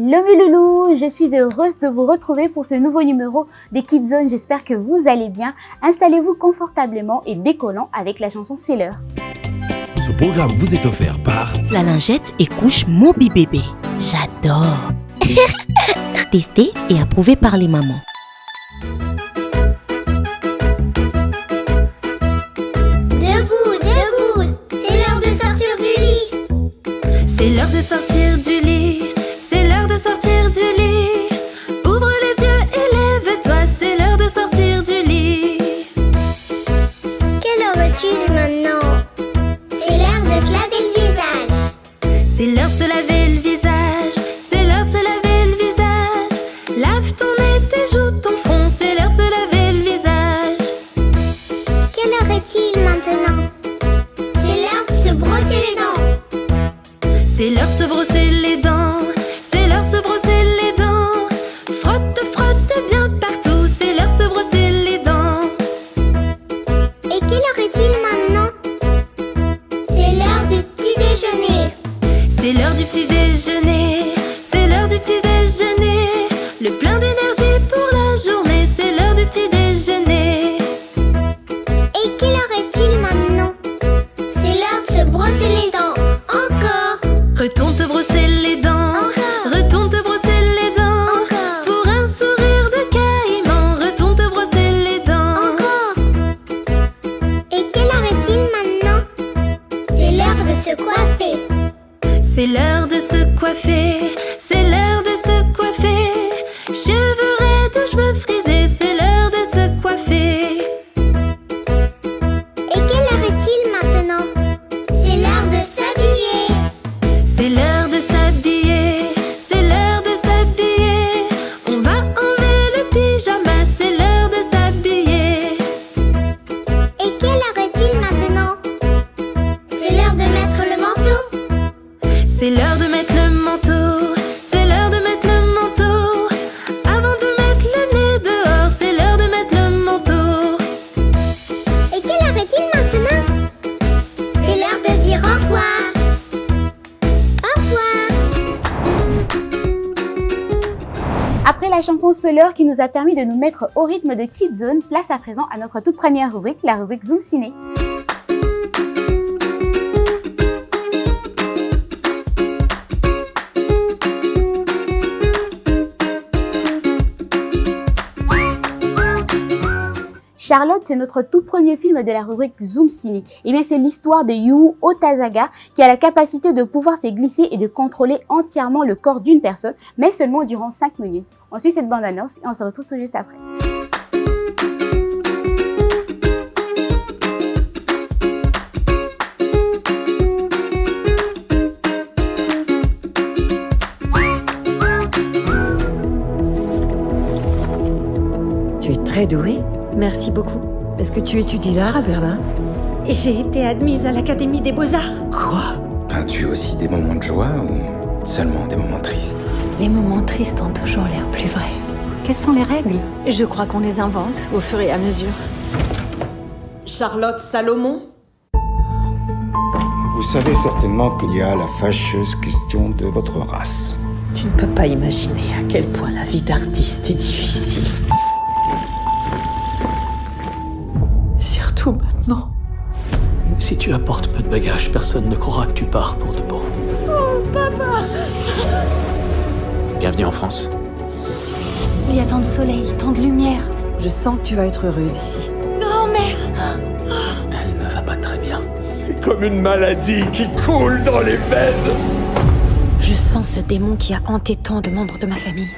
Hello mes loulous, je suis heureuse de vous retrouver pour ce nouveau numéro des Kidzone. J'espère que vous allez bien. Installez-vous confortablement et décollant avec la chanson C'est l'heure. Ce programme vous est offert par La lingette et couche Moby Bébé. J'adore. Testé et approuvé par les mamans. C'est l'heure de sortir du lit, c'est l'heure de sortir du lit. Ouvre les yeux et lève-toi, c'est l'heure de sortir du lit. Quelle heure est-il maintenant? C'est l'heure de se laver le visage. C'est l'heure de se laver le visage, c'est l'heure de se laver le visage. Lave ton nez, tes joues, ton front, c'est l'heure de se laver le visage. Quelle heure est-il maintenant? C'est l'heure de se brosser les dents. C'est l'heure de se brosser les dents, c'est l'heure de se brosser les dents. Frotte, frotte bien partout, c'est l'heure de se brosser les dents. Et quelle heure est-il maintenant? C'est l'heure du petit déjeuner. C'est l'heure du petit déjeuner, c'est l'heure du petit déjeuner. Le plein d'énergie pour la journée, c'est l'heure du petit déjeuner. Et quelle heure est-il maintenant? C'est l'heure de se brosser les dents. Encore. Retourne te brosser les dents, Encore. retourne te brosser les dents. Encore. Pour un sourire de caïman, retourne te brosser les dents. Encore. Et quelle heure est-il maintenant? C'est l'heure de se coiffer. C'est l'heure de se coiffer, c'est l'heure de se coiffer. Cheveux raides ou cheveux frisés, c'est l'heure de se coiffer. Et quelle heure est-il maintenant? C'est l'heure de s'habiller. C'est l'heure de s'habiller, c'est l'heure de s'habiller. On va enlever le pyjama, c'est l'heure de s'habiller. Et quelle heure est-il maintenant? C'est l'heure de mettre le manteau. C'est l'heure de mettre le manteau, c'est l'heure de mettre le manteau. Avant de mettre le nez dehors, c'est l'heure de mettre le manteau. Et quelle heure est-il maintenant? C'est l'heure de dire au revoir. Au revoir. Après la chanson C'est l'heure qui nous a permis de nous mettre au rythme de Kidzone, place à présent à notre toute première rubrique, la rubrique Zoom Ciné. Charlotte, c'est notre tout premier film de la rubrique Zoom Ciné. Et bien, c'est l'histoire de Yu Otazaga qui a la capacité de pouvoir se glisser et de contrôler entièrement le corps d'une personne, mais seulement durant 5 minutes. On suit cette bande-annonce et on se retrouve tout juste après. Tu es très douée. Merci beaucoup. Est-ce que tu étudies l'art à Berlin? J'ai été admise à l'Académie des Beaux-Arts. Quoi? As-tu aussi des moments de joie ou seulement des moments tristes? Les moments tristes ont toujours l'air plus vrais. Quelles sont les règles? Je crois qu'on les invente au fur et à mesure. Charlotte Salomon? Vous savez certainement qu'il y a la fâcheuse question de votre race. Tu ne peux pas imaginer à quel point la vie d'artiste est difficile. Surtout maintenant. Si tu apportes peu de bagages, personne ne croira que tu pars pour de bon. Oh, papa! Bienvenue en France. Il y a tant de soleil, tant de lumière. Je sens que tu vas être heureuse ici. Grand-mère! Elle ne va pas très bien. C'est comme une maladie qui coule dans les veines. Je sens ce démon qui a hanté tant de membres de ma famille.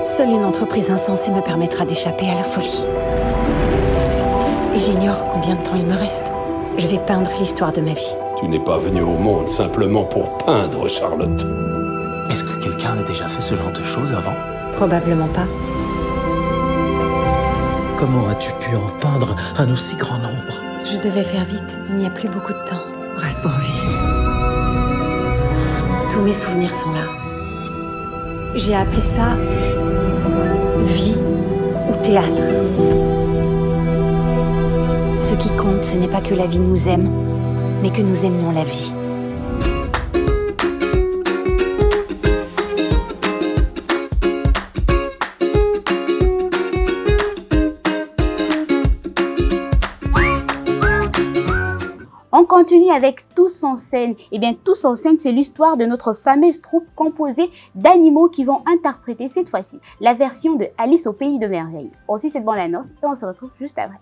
Seule une entreprise insensée me permettra d'échapper à la folie. Et j'ignore combien de temps il me reste. Je vais peindre l'histoire de ma vie. Tu n'es pas venu au monde simplement pour peindre, Charlotte. Est-ce que quelqu'un a déjà fait ce genre de choses avant? Probablement pas. Comment as-tu pu en peindre un aussi grand nombre? Je devais faire vite. Il n'y a plus beaucoup de temps. Reste en vie. Tous mes souvenirs sont là. J'ai appelé ça vie ou théâtre. Ce qui compte, ce n'est pas que la vie nous aime, mais que nous aimions la vie. continue avec Tous en scène. Eh bien, Tous en scène, c'est l'histoire de notre fameuse troupe composée d'animaux qui vont interpréter cette fois-ci la version de Alice au pays de merveilles. On suit cette bande-annonce et on se retrouve juste après.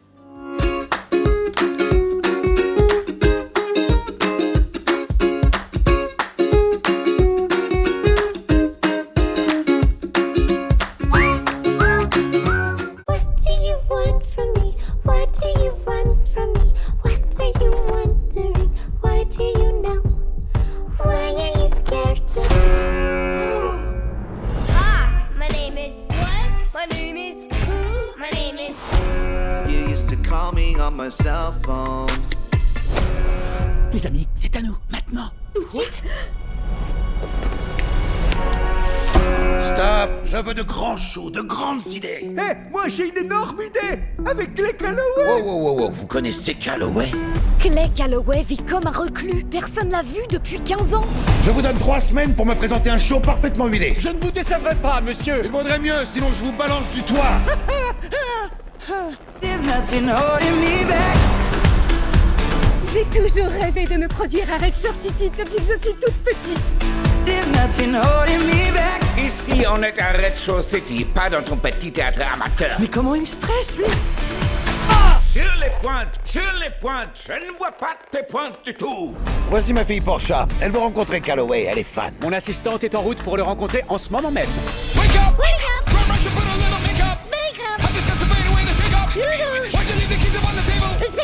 Les amis, c'est à nous, maintenant. Tout de suite. Stop, je veux de grands shows, de grandes idées. Moi j'ai une énorme idée. Avec Clay Calloway. Wow, vous connaissez Calloway? Clay Calloway vit comme un reclus. Personne l'a vu depuis 15 ans. Je vous donne 3 semaines pour me présenter un show parfaitement huilé. Je ne vous décevrai pas, monsieur. Il vaudrait mieux, sinon je vous balance du toit. J'ai toujours rêvé de me produire à Red Shore City depuis que je suis toute petite. Ici, on est à Red Shore City, pas dans ton petit théâtre amateur. Mais comment il me stresse, lui? Sur les pointes, je ne vois pas tes pointes du tout. Voici ma fille Portia. Elle veut rencontrer Calloway, elle est fan. Mon assistante est en route pour le rencontrer en ce moment même. Wake up!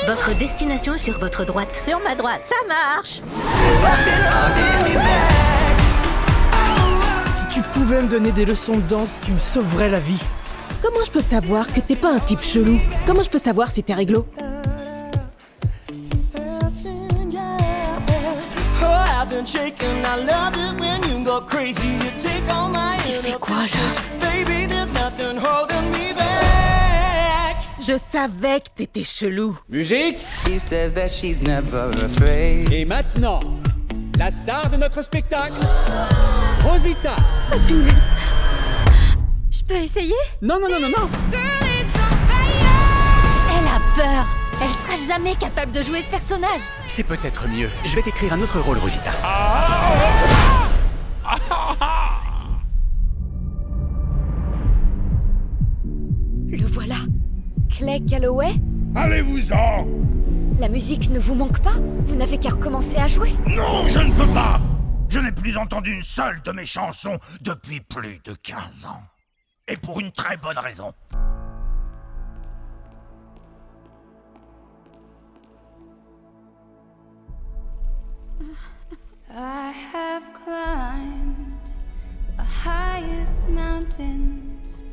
Votre destination est sur votre droite. Sur ma droite, ça marche. Si tu pouvais me donner des leçons de danse, tu me sauverais la vie. Comment je peux savoir que t'es pas un type chelou? Comment je peux savoir si t'es réglo? Tu fais quoi là? Je savais que t'étais chelou. Musique. Et maintenant, la star de notre spectacle, Rosita. Oh punaise. Je peux essayer? Non. Elle a peur. Elle sera jamais capable de jouer ce personnage. C'est peut-être mieux. Je vais t'écrire un autre rôle, Rosita. Le voilà. Clay Calloway? Allez-vous-en! La musique ne vous manque pas? Vous n'avez qu'à recommencer à jouer? Non, je ne peux pas! Je n'ai plus entendu une seule de mes chansons depuis plus de 15 ans. Et pour une très bonne raison. I have climbed the highest mountains.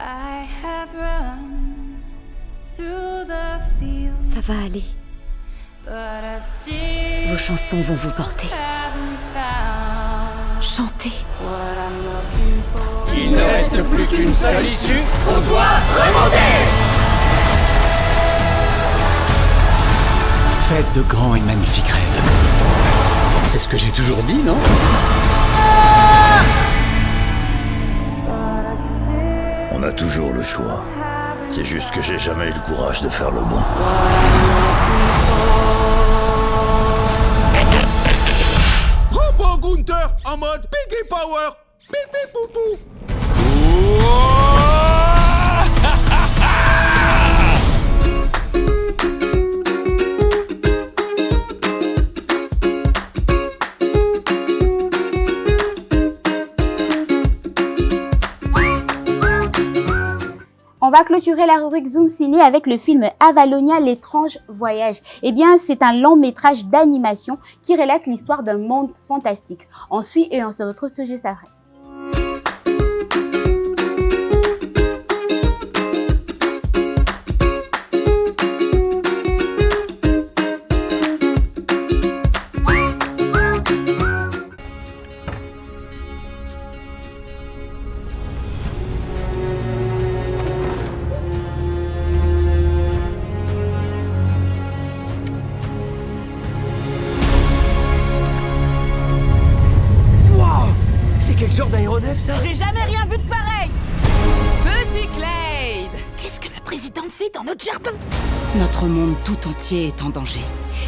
I have run through the fields. Ça va aller. But I still Vos chansons vont vous porter. haven't found Chantez. what I'm looking for. Il ne reste plus qu'une seule issue. On doit remonter. Faites de grands et magnifiques rêves. C'est ce que j'ai toujours dit, non? On a toujours le choix. C'est juste que j'ai jamais eu le courage de faire le bon. Robot Gunther en mode Piggy Power. Pipi poupou. On va clôturer la rubrique Zoom Ciné avec le film Avalonia, l'étrange voyage. Eh bien, c'est un long métrage d'animation qui relate l'histoire d'un monde fantastique. On suit et on se retrouve tout juste après. Quel genre d'aéronef ça? J'ai jamais rien vu de pareil. Petit Clade! Qu'est-ce que la présidente fait dans notre jardin? Notre monde tout entier est en danger.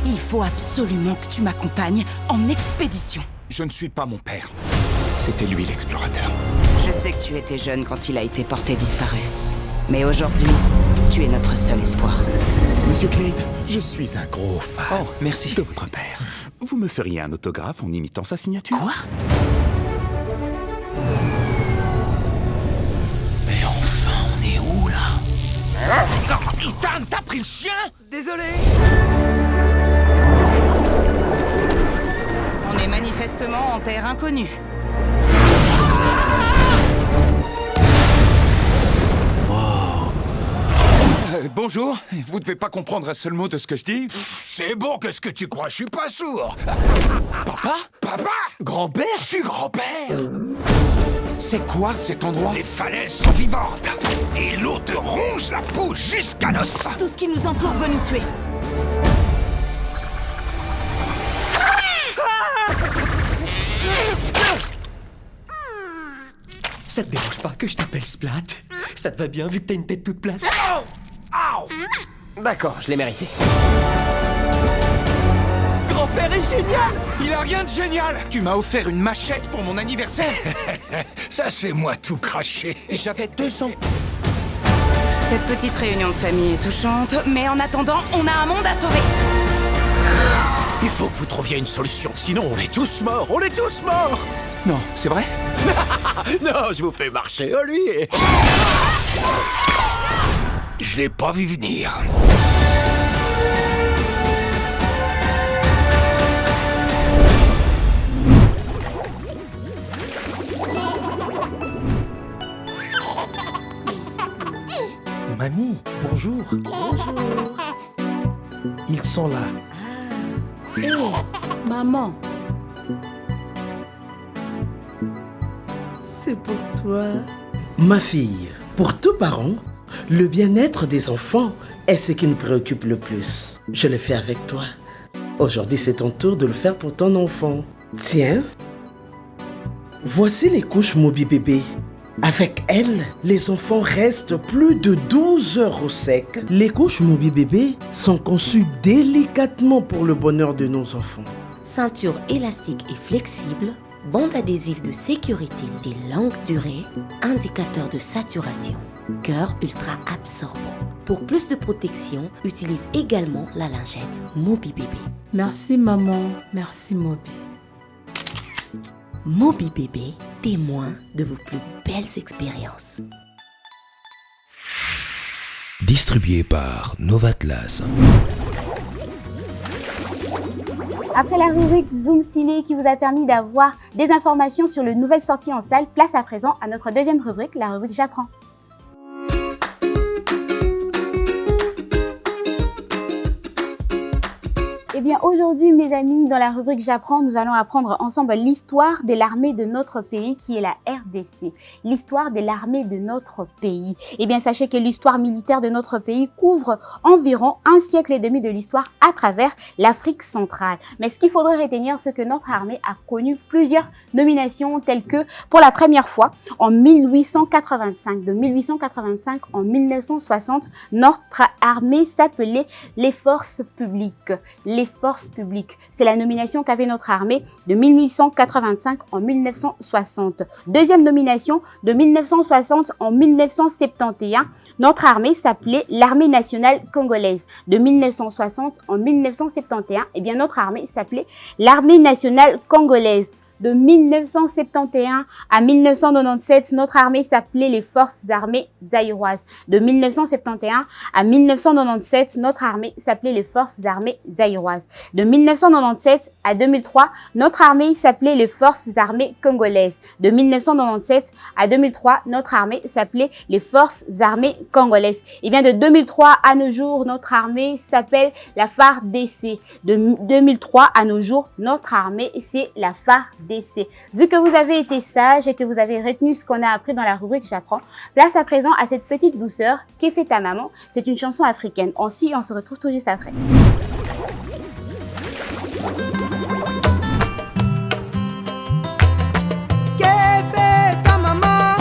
Il faut absolument que tu m'accompagnes en expédition. Je ne suis pas mon père. C'était lui l'explorateur. Je sais que tu étais jeune quand il a été porté disparu. Mais aujourd'hui, tu es notre seul espoir. Monsieur Clade, je suis un gros fan. Oh, merci. De votre père. Vous me feriez un autographe en imitant sa signature? Quoi? Mais enfin, on est où, là? Oh, Ethan, t'as pris le chien? Désolé. On est manifestement en terre inconnue. Bonjour, vous devez pas comprendre un seul mot de ce que je dis. C'est bon, qu'est-ce que tu crois? Je suis pas sourd. Papa? Papa? Grand-père? Je suis grand-père. C'est quoi cet endroit? Les falaises sont vivantes. Et l'eau te ronge la peau jusqu'à l'os. Tout ce qui nous entoure veut nous tuer. Ça te dérange pas que je t'appelle Splat? Ça te va bien vu que t'as une tête toute plate? D'accord, je l'ai mérité. Grand-père est génial! Il a rien de génial! Tu m'as offert une machette pour mon anniversaire. Ça, c'est moi tout craché. J'avais 2 ans. Cette petite réunion de famille est touchante, mais en attendant, on a un monde à sauver. Il faut que vous trouviez une solution, sinon on est tous morts. On est tous morts. Non, c'est vrai? Non, je vous fais marcher, oh lui. Je l'ai pas vu venir. Mamie, bonjour. Bonjour. Ils sont là. Hé, maman. C'est pour toi. Ma fille, pour tout parent, le bien-être des enfants est ce qui nous préoccupe le plus. Je le fais avec toi. Aujourd'hui, c'est ton tour de le faire pour ton enfant. Tiens, voici les couches Moby Bébé. Avec elles, les enfants restent plus de 12 heures au sec. Les couches Moby Bébé sont conçues délicatement pour le bonheur de nos enfants. Ceinture élastique et flexible, bande adhésive de sécurité de longue durée, indicateur de saturation, cœur ultra absorbant. Pour plus de protection, utilise également la lingette Moby Bébé. Merci maman, merci Moby. Moby Bébé, témoin de vos plus belles expériences. Distribué par Novatlas. Après la rubrique Zoom Ciné qui vous a permis d'avoir des informations sur les nouvelles sorties en salle, place à présent à notre deuxième rubrique, la rubrique J'apprends. Eh bien aujourd'hui mes amis, dans la rubrique J'apprends, nous allons apprendre ensemble l'histoire de l'armée de notre pays qui est la RDC. L'histoire de l'armée de notre pays. Eh bien sachez que l'histoire militaire de notre pays couvre environ 1 siècle et demi de l'histoire à travers l'Afrique centrale. Mais ce qu'il faudrait retenir, c'est que notre armée a connu plusieurs nominations telles que pour la première fois en 1885. De 1885 en 1960, notre armée s'appelait les forces publiques. Les forces publiques. C'est la nomination qu'avait notre armée de 1885 en 1960. Deuxième nomination de 1960 en 1971. Notre armée s'appelait l'armée nationale congolaise. De 1960 en 1971, eh bien notre armée s'appelait l'armée nationale congolaise. De 1971 à 1997, notre armée s'appelait les Forces armées zaïroises. De 1971 à 1997, notre armée s'appelait les Forces armées zaïroises. De 1997 à 2003, notre armée s'appelait les Forces armées congolaises. De 1997 à 2003, notre armée s'appelait les Forces armées congolaises. Et bien de 2003 à nos jours, notre armée s'appelle la FARDC. De 2003 à nos jours, notre armée c'est la FARDC. Vu que vous avez été sage et que vous avez retenu ce qu'on a appris dans la rubrique J'apprends, place à présent à cette petite douceur qu'est fait ta maman. C'est une chanson africaine. Ensuite, on se retrouve tout juste après. Qu'est fait ta maman?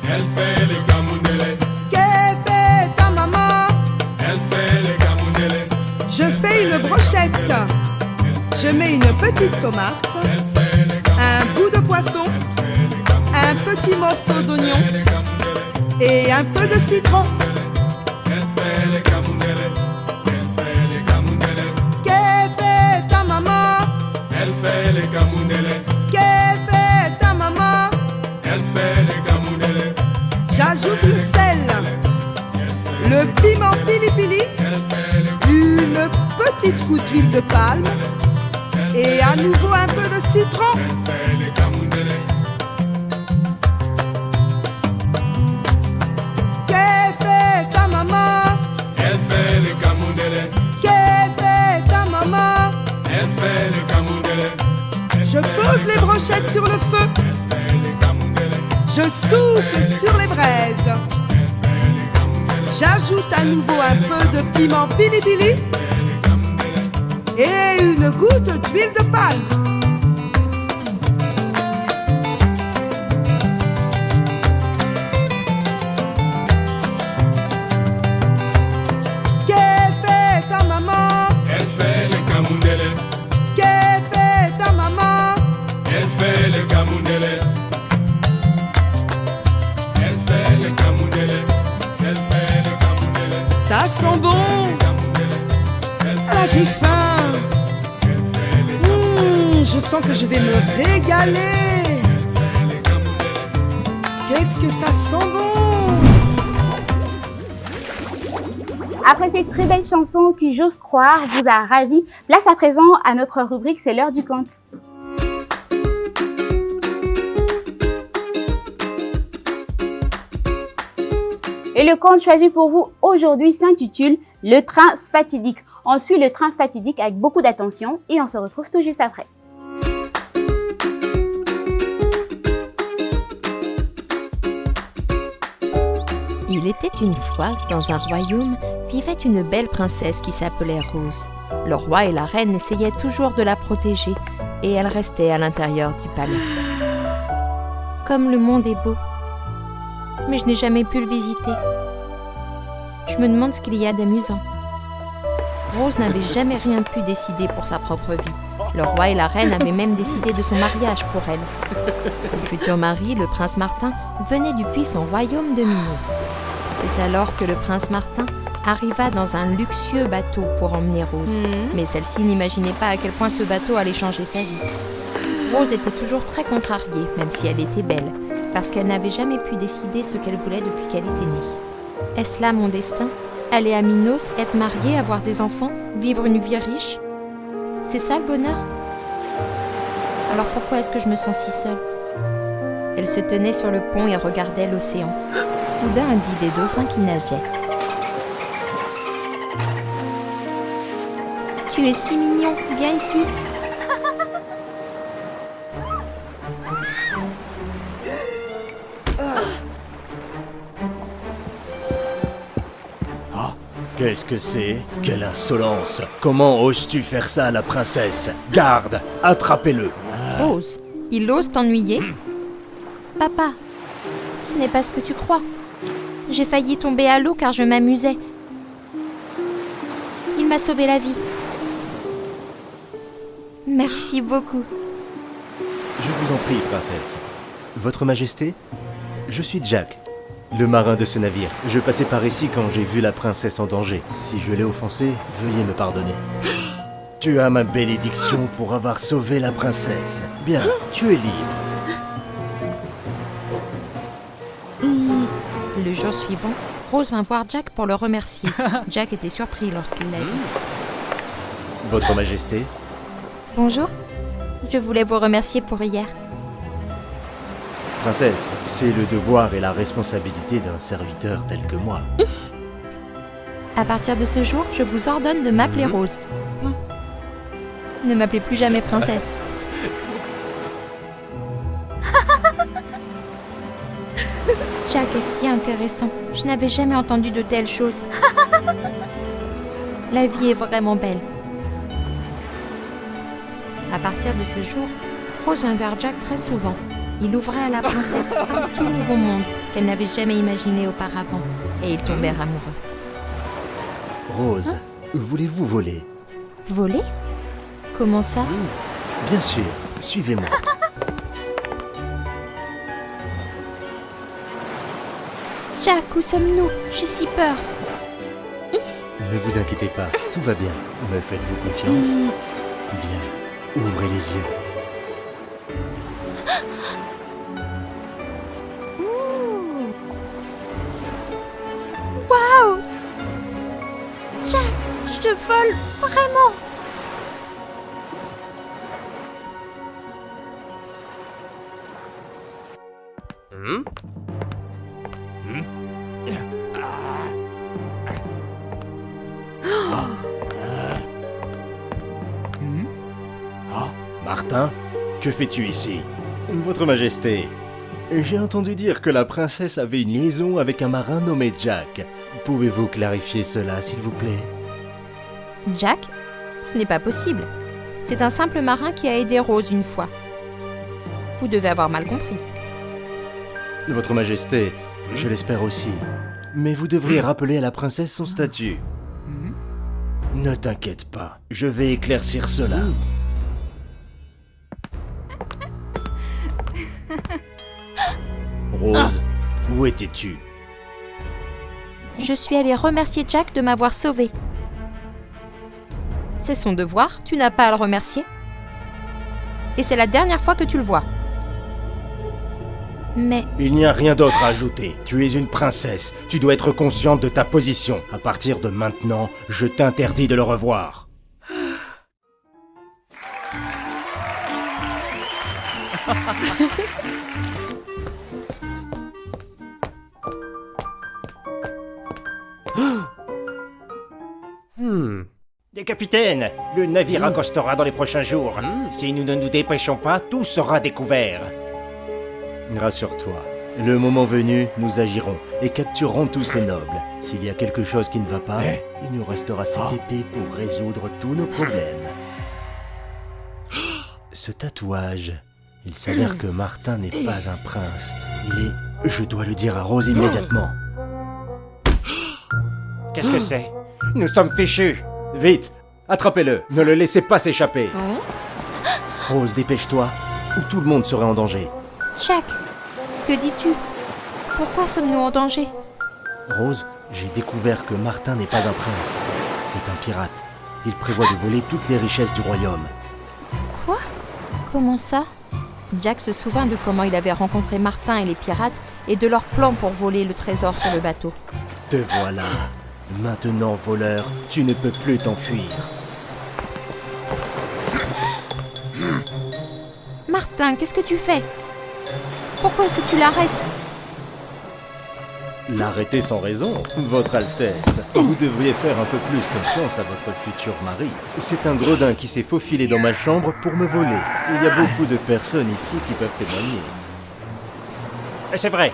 Elle fait les gamoundelés. Qu'est fait ta maman? Elle fait les gamoundelés. Je fais une brochette. brochette, je mets une petite tomate, un bout de poisson, un petit morceau d'oignon et un peu de citron. Que fait ta maman? Elle fait les camounelles. Que fait ta maman? Elle fait les camounelles. J'ajoute le sel, le piment pili-pili, une petite goutte d'huile de palme et à nouveau un peu de citron. Que fait ta maman? Elle fait les camounelles. Que fait ta maman? Elle fait les camounelles. Je pose les brochettes sur le feu. Je souffle sur les braises. J'ajoute à nouveau un peu de piment pili-pili et une goutte d'huile de palme. Que fait ta maman? Elle fait les camounelles. Que fait ta maman? Elle fait les camounelles. Elle fait les camounelles. Elle fait les camounelles. Ça sent bon. Ah, j'ai faim. Je sens que je vais me régaler. Qu'est-ce que ça sent bon. Après cette très belle chanson qui, j'ose croire, vous a ravi, place à présent à notre rubrique C'est l'heure du conte. Et le conte choisi pour vous aujourd'hui s'intitule Le train fatidique. On suit le train fatidique avec beaucoup d'attention et on se retrouve tout juste après. Il était une fois, dans un royaume, vivait une belle princesse qui s'appelait Rose. Le roi et la reine essayaient toujours de la protéger et elle restait à l'intérieur du palais. Comme le monde est beau, mais je n'ai jamais pu le visiter. Je me demande ce qu'il y a d'amusant. Rose n'avait jamais rien pu décider pour sa propre vie. Le roi et la reine avaient même décidé de son mariage pour elle. Son futur mari, le prince Martin, venait du puissant royaume de Minos. C'est alors que le prince Martin arriva dans un luxueux bateau pour emmener Rose. Mais celle-ci n'imaginait pas à quel point ce bateau allait changer sa vie. Rose était toujours très contrariée, même si elle était belle, parce qu'elle n'avait jamais pu décider ce qu'elle voulait depuis qu'elle était née. Est-ce là mon destin? Aller à Minos, être mariée, avoir des enfants, vivre une vie riche? C'est ça le bonheur? Alors pourquoi est-ce que je me sens si seule? Elle se tenait sur le pont et regardait l'océan. Soudain, elle vit des dauphins qui nageaient. Tu es si mignon, viens ici. Qu'est-ce que c'est? Quelle insolence! Comment oses-tu faire ça à la princesse? Garde! Attrapez-le! Rose, il ose t'ennuyer? Papa, ce n'est pas ce que tu crois. J'ai failli tomber à l'eau car je m'amusais. Il m'a sauvé la vie. Merci beaucoup. Je vous en prie, princesse. Votre Majesté, je suis Jack, le marin de ce navire. Je passais par ici quand j'ai vu la princesse en danger. Si je l'ai offensée, veuillez me pardonner. Tu as ma bénédiction pour avoir sauvé la princesse. Bien, tu es libre. Le jour suivant, Rose vint voir Jack pour le remercier. Jack était surpris lorsqu'il l'a vu. Votre Majesté. Bonjour, je voulais vous remercier pour hier. Princesse, c'est le devoir et la responsabilité d'un serviteur tel que moi. À partir de ce jour, je vous ordonne de m'appeler Rose. Ne m'appelez plus jamais princesse. Jack est si intéressant. Je n'avais jamais entendu de telles choses. La vie est vraiment belle. À partir de ce jour, Rose vint vers Jack très souvent. Il ouvrait à la princesse un tout nouveau monde qu'elle n'avait jamais imaginé auparavant. Et ils tombèrent amoureux. Rose, voulez-vous voler? Voler? Comment ça? Bien sûr, suivez-moi. Jack, où sommes-nous? J'ai si peur. Ne vous inquiétez pas, tout va bien. Me faites-vous confiance? Bien, ouvrez les yeux. Waouh! Jack, je vole vraiment! Martin, que fais-tu ici? Votre Majesté, j'ai entendu dire que la princesse avait une liaison avec un marin nommé Jack. Pouvez-vous clarifier cela, s'il vous plaît? Jack? Ce n'est pas possible. C'est un simple marin qui a aidé Rose une fois. Vous devez avoir mal compris. Votre Majesté, je l'espère aussi. Mais vous devriez rappeler à la princesse son statut. Ne t'inquiète pas, je vais éclaircir cela. Rose, où étais-tu? Je suis allée remercier Jack de m'avoir sauvée. C'est son devoir, tu n'as pas à le remercier. Et c'est la dernière fois que tu le vois. Mais... Il n'y a rien d'autre à ajouter. Tu es une princesse. Tu dois être consciente de ta position. À partir de maintenant, je t'interdis de le revoir. Capitaine, le navire accostera dans les prochains jours. Si nous ne nous dépêchons pas, tout sera découvert. Rassure-toi, le moment venu, nous agirons et capturerons tous ces nobles. S'il y a quelque chose qui ne va pas, il nous restera cette épée pour résoudre tous nos problèmes. Ce tatouage, il s'avère que Martin n'est pas un prince. Il est... Je dois le dire à Rose immédiatement. Qu'est-ce que c'est? Nous sommes fichus. Vite, attrapez-le, ne le laissez pas s'échapper. Rose, dépêche-toi, ou tout le monde serait en danger. Jack, que dis-tu? Pourquoi sommes-nous en danger? Rose, j'ai découvert que Martin n'est pas un prince. C'est un pirate. Il prévoit de voler toutes les richesses du royaume. Quoi? Comment ça? Jack se souvint de comment il avait rencontré Martin et les pirates et de leur plan pour voler le trésor sur le bateau. Te voilà. Maintenant, voleur, tu ne peux plus t'enfuir. Martin, qu'est-ce que tu fais? Pourquoi est-ce que tu l'arrêtes? L'arrêter sans raison, Votre Altesse. Vous devriez faire un peu plus confiance à votre futur mari. C'est un gredin qui s'est faufilé dans ma chambre pour me voler. Il y a beaucoup de personnes ici qui peuvent témoigner. Et c'est vrai,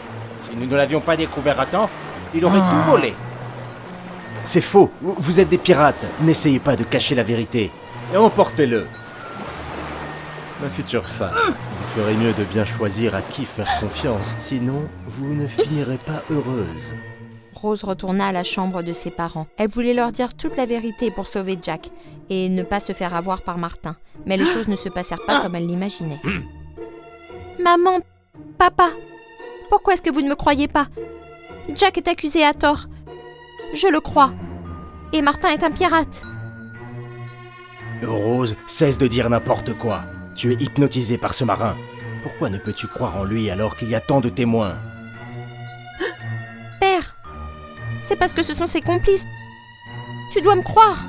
si nous ne l'avions pas découvert à temps, il aurait tout volé. C'est faux, vous êtes des pirates. N'essayez pas de cacher la vérité. Et emportez-le. Ma future femme, vous ferez mieux de bien choisir à qui faire confiance. Sinon, vous ne finirez pas heureuse. Rose retourna à la chambre de ses parents. Elle voulait leur dire toute la vérité pour sauver Jack et ne pas se faire avoir par Martin. Mais les choses ne se passèrent pas comme elle l'imaginait. Maman, papa, pourquoi est-ce que vous ne me croyez pas? Jack est accusé à tort. Je le crois. Et Martin est un pirate. Rose, cesse de dire n'importe quoi. Tu es hypnotisée par ce marin. Pourquoi ne peux-tu croire en lui alors qu'il y a tant de témoins? Père, c'est parce que ce sont ses complices. Tu dois me croire.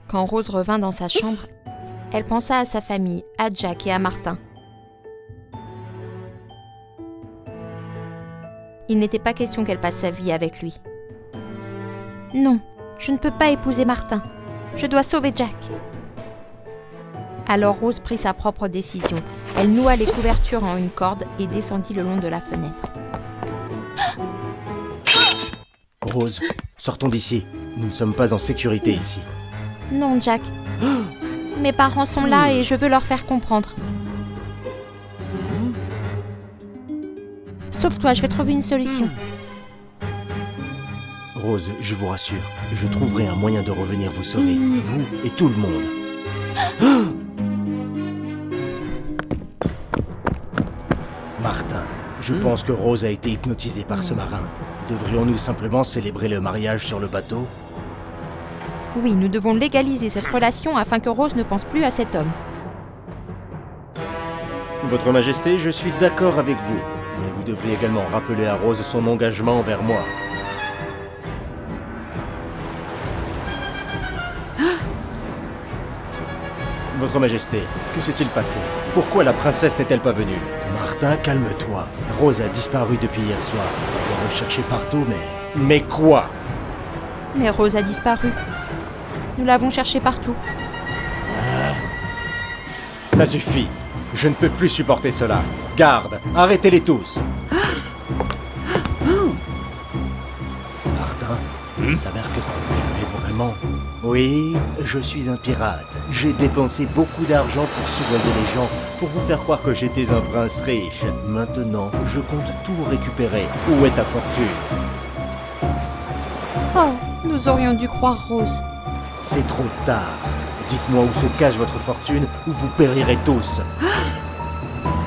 Quand Rose revint dans sa chambre, elle pensa à sa famille, à Jack et à Martin. Il n'était pas question qu'elle passe sa vie avec lui. Non, je ne peux pas épouser Martin. Je dois sauver Jack. Alors Rose prit sa propre décision. Elle noua les couvertures en une corde et descendit le long de la fenêtre. Rose, sortons d'ici. Nous ne sommes pas en sécurité ici. Non, Jack. Mes parents sont là et je veux leur faire comprendre. Sauve-toi, je vais trouver une solution. Rose, je vous rassure, je trouverai un moyen de revenir vous sauver, vous et tout le monde. Martin, je pense que Rose a été hypnotisée par ce marin. Devrions-nous simplement célébrer le mariage sur le bateau? Oui, nous devons légaliser cette relation afin que Rose ne pense plus à cet homme. Votre Majesté, je suis d'accord avec vous. Mais vous devriez également rappeler à Rose son engagement envers moi. Votre Majesté, que s'est-il passé? Pourquoi la princesse n'est-elle pas venue? Martin, calme-toi. Rose a disparu depuis hier soir. Nous avons cherché partout, mais... Mais quoi? Mais Rose a disparu. Nous l'avons cherchée partout. Ça suffit. Je ne peux plus supporter cela. Garde, arrêtez-les tous. Martin, il s'avère que je vais vraiment... Oui, je suis un pirate. J'ai dépensé beaucoup d'argent pour soudoyer les gens, pour vous faire croire que j'étais un prince riche. Maintenant, je compte tout récupérer. Où est ta fortune? Oh, nous aurions dû croire Rose. C'est trop tard. Dites-moi où se cache votre fortune, ou vous périrez tous.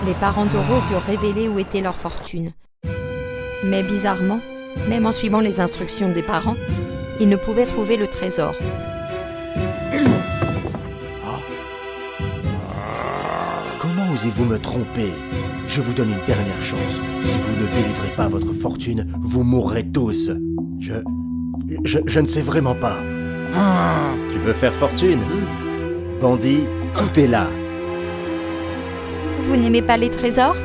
Les parents de Rose durent révéler où était leur fortune. Mais bizarrement, même en suivant les instructions des parents, ils ne pouvaient trouver le trésor. Comment osez-vous me tromper? Je vous donne une dernière chance. Si vous ne délivrez pas votre fortune, vous mourrez tous. Je ne sais vraiment pas. Tu veux faire fortune? Bandit, tout est là. Vous n'aimez pas les trésors?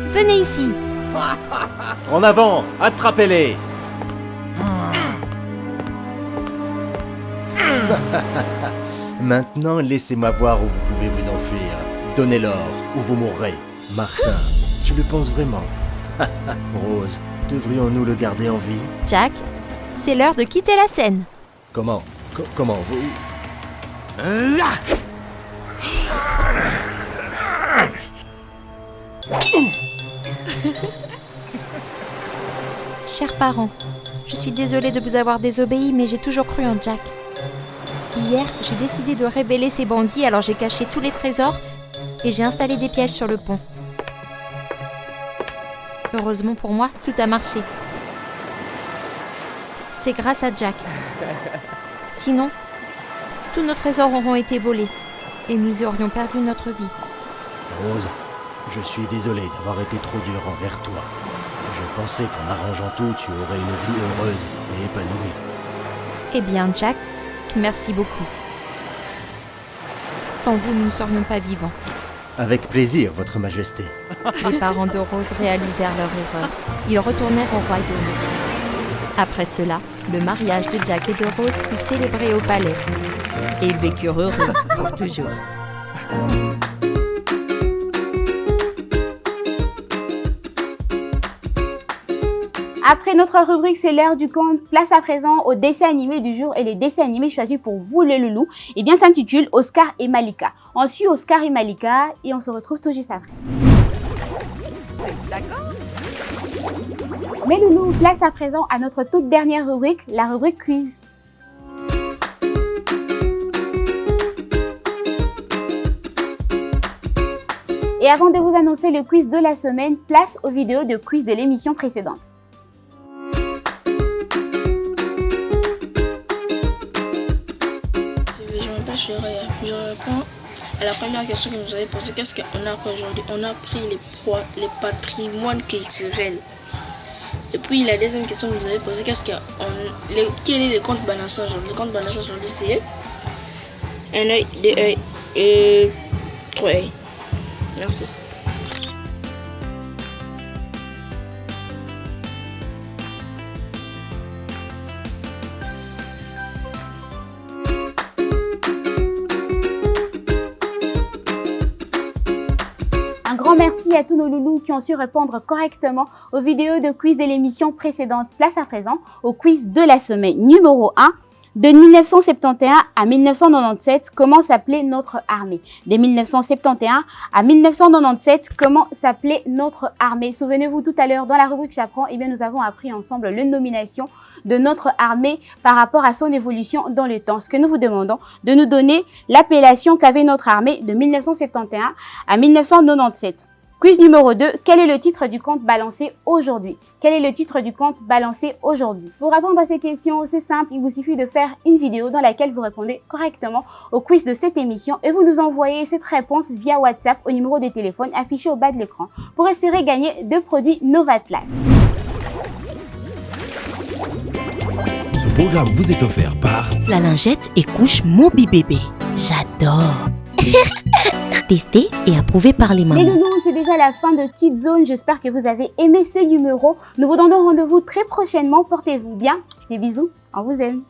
Venez ici. En avant, attrapez-les. Maintenant, laissez-moi voir où vous pouvez vous enfuir. Donnez l'or, ou vous mourrez. Martin, tu le penses vraiment? Rose, devrions-nous le garder en vie? Jack, c'est l'heure de quitter la scène. Comment? Comment vous... Chers parents, je suis désolée de vous avoir désobéi, mais j'ai toujours cru en Jack. Hier, j'ai décidé de révéler ces bandits, alors j'ai caché tous les trésors et j'ai installé des pièges sur le pont. Heureusement pour moi, tout a marché. C'est grâce à Jack. Sinon, tous nos trésors auront été volés et nous aurions perdu notre vie. Rose, je suis désolé d'avoir été trop dur envers toi. Je pensais qu'en arrangeant tout, tu aurais une vie heureuse et épanouie. Eh bien, Jack, merci beaucoup. Sans vous, nous ne serions pas vivants. Avec plaisir, Votre Majesté. Les parents de Rose réalisèrent leur erreur. Ils retournèrent au royaume. Après cela, le mariage de Jack et de Rose fut célébré au palais. Et ils vécurent heureux pour toujours. Après notre rubrique, c'est l'heure du conte. Place à présent aux dessins animés du jour et les dessins animés choisis pour vous les loulous. Eh bien, s'intitule Oscar et Malika. On suit Oscar et Malika et on se retrouve tout juste après. D'accord. Mes loulous, place à présent à notre toute dernière rubrique, la rubrique quiz. Et avant de vous annoncer le quiz de la semaine, place aux vidéos de quiz de l'émission précédente. Je réponds à la première question que vous avez posée. Qu'est-ce qu'on a appris aujourd'hui? On a appris les patrimoines culturels. Et puis la deuxième question que vous avez posée, quel est le compte balançant aujourd'hui? Le compte balançant aujourd'hui, c'est un œil, deux œils et trois œils. Merci. Merci à tous nos loulous qui ont su répondre correctement aux vidéos de quiz de l'émission précédente. Place à présent au quiz de la semaine numéro 1. De 1971 à 1997, comment s'appelait notre armée? De 1971 à 1997, comment s'appelait notre armée? Souvenez-vous, tout à l'heure, dans la rubrique J'apprends, eh bien, nous avons appris ensemble les nominations de notre armée par rapport à son évolution dans le temps. Ce que nous vous demandons, de nous donner l'appellation qu'avait notre armée de 1971 à 1997. Quiz numéro 2, quel est le titre du conte balancé aujourd'hui? Quel est le titre du conte balancé aujourd'hui? Pour répondre à ces questions, c'est simple, il vous suffit de faire une vidéo dans laquelle vous répondez correctement au quiz de cette émission et vous nous envoyez cette réponse via WhatsApp au numéro de téléphone affiché au bas de l'écran pour espérer gagner 2 produits Novatlas. Ce programme vous est offert par La lingette et couche Moby Bébé. J'adore. Testé et approuvé par les mamans. Les nounous, c'est déjà la fin de Kid Zone. J'espère que vous avez aimé ce numéro. Nous vous donnons rendez-vous très prochainement. Portez-vous bien. Des bisous. On vous aime.